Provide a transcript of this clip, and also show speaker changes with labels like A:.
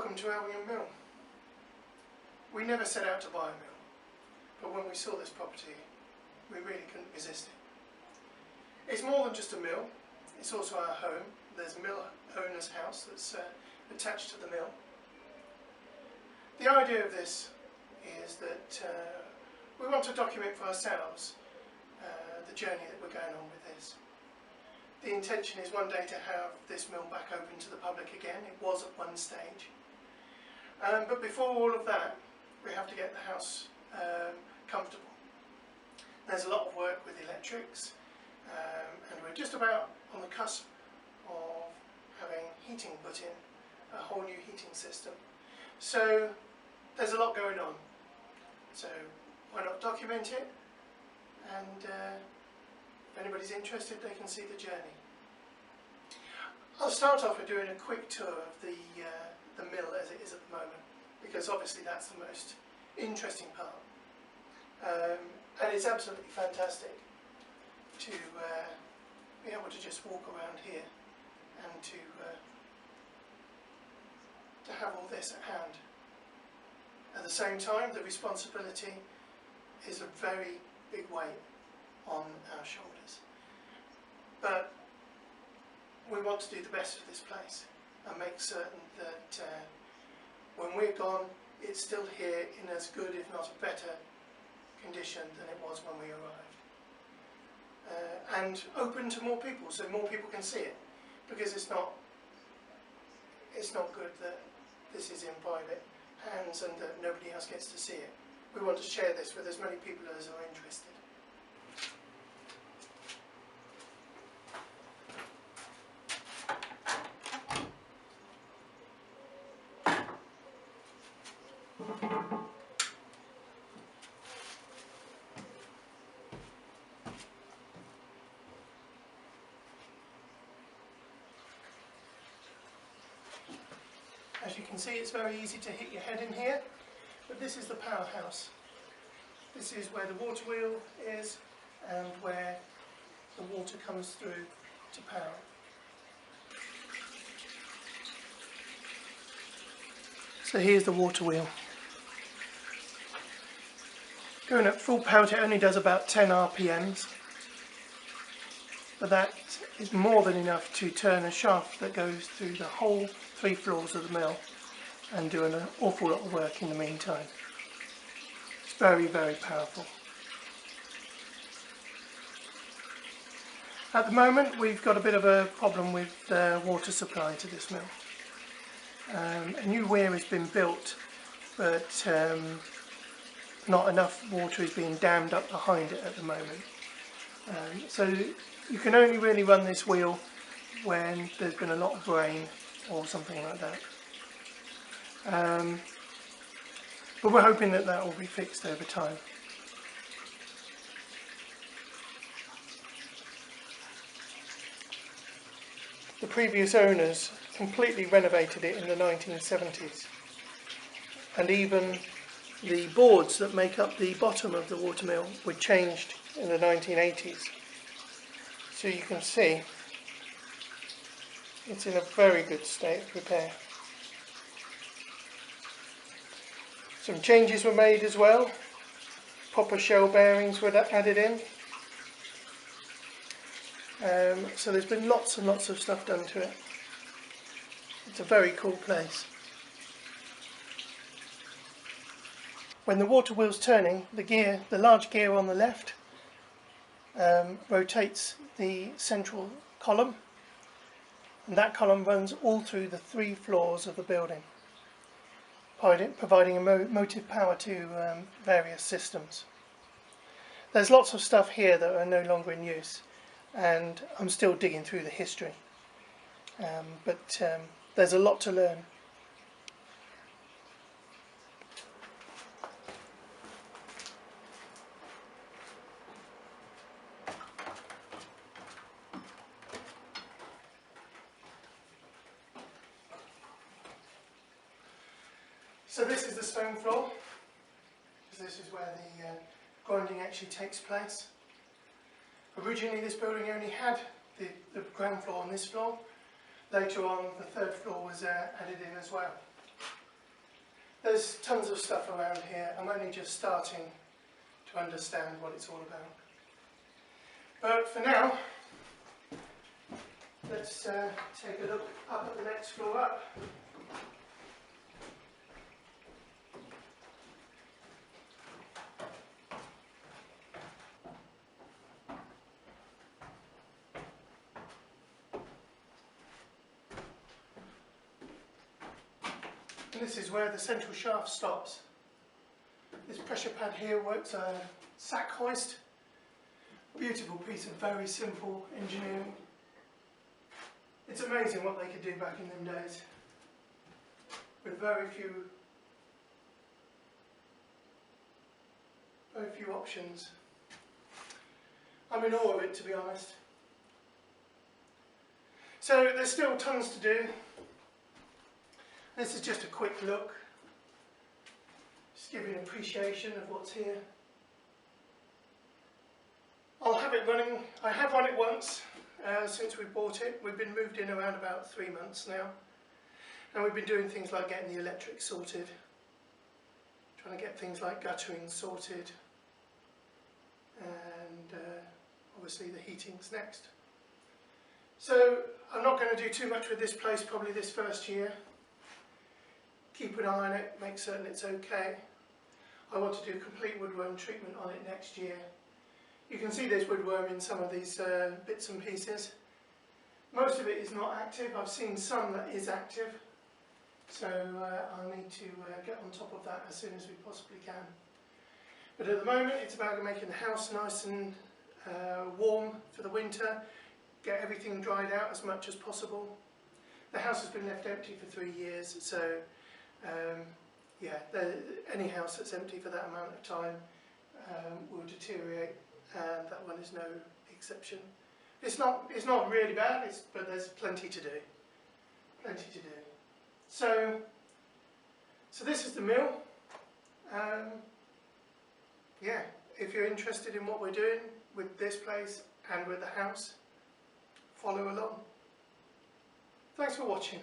A: Welcome to Alvingham Mill. We never set out to buy a mill, but when we saw this property, we really couldn't resist it. It's more than just a mill, it's also our home. There's a mill owner's house that's attached to the mill. The idea of this is that we want to document for ourselves the journey that we're going on with this. The intention is one day to have this mill back open to the public again. It was at one stage. But before all of that, we have to get the house comfortable. There's a lot of work with electrics, and we're just about on the cusp of having heating put in, a whole new heating system. So there's a lot going on. So why not document it? And if anybody's interested, they can see the journey. I'll start off with doing a quick tour of the mill as it is at the moment, because obviously that's the most interesting part. And it's absolutely fantastic to be able to just walk around here and to have all this at hand. At the same time, the responsibility is a very big weight on our shoulders. But we want to do the best of this place and make certain that when we're gone, it's still here in as good, if not a better, condition than it was when we arrived. And open to more people, so more people can see it, because it's not good that this is in private hands and that nobody else gets to see it. We want to share this with as many people as are interested. As you can see, it's very easy to hit your head in here, but this is the powerhouse. This is where the water wheel is and where the water comes through to power. So here's the water wheel. Going at full power, it only does about 10 RPMs, but that is more than enough to turn a shaft that goes through the whole 3 floors of the mill and do an awful lot of work in the meantime. It's very, very powerful. At the moment we've got a bit of a problem with the water supply to this mill. A new weir has been built, but not enough water is being dammed up behind it at the moment. So you can only really run this wheel when there's been a lot of rain or something like that. But we're hoping that that will be fixed over time. The previous owners completely renovated it in the 1970s, and even the boards that make up the bottom of the watermill were changed in the 1980s. So you can see it's in a very good state of repair. Some changes were made as well. Proper shell bearings were added in. So there's been lots and lots of stuff done to it. It's a very cool place. When the water wheel's turning, the large gear on the left rotates the central column, and that column runs all through the 3 floors of the building, providing a motive power to various systems. There's lots of stuff here that are no longer in use, and I'm still digging through the history, but there's a lot to learn. So this is the stone floor, because this is where the grinding actually takes place. Originally this building only had the ground floor on this floor. Later on the 3rd floor was added in as well. There's tons of stuff around here. I'm only just starting to understand what it's all about. But for now, let's take a look up at the next floor up. And this is where the central shaft stops. This pressure pad here works a sack hoist. Beautiful piece of very simple engineering. It's amazing what they could do back in them days with very few options. I'm in awe of it, to be honest. So there's still tons to do. This is just a quick look, just give you an appreciation of what's here. I'll have it running. I have run it once since we bought it. We've been moved in around about 3 months now, and we've been doing things like getting the electric sorted, trying to get things like guttering sorted, and obviously the heating's next. So I'm not going to do too much with this place probably this first year. Keep an eye on it, make certain it's okay. I want to do complete woodworm treatment on it next year. You can see there's woodworm in some of these bits and pieces. Most of it is not active. I've seen some that is active, so I'll need to get on top of that as soon as we possibly can. But at the moment it's about making the house nice and warm for the winter, get everything dried out as much as possible. The house has been left empty for 3 years, so yeah, any house that's empty for that amount of time will deteriorate, and that one is no exception. It's not really bad, but there's plenty to do. Plenty to do. So this is the mill. Yeah, if you're interested in what we're doing with this place and with the house, follow along. Thanks for watching.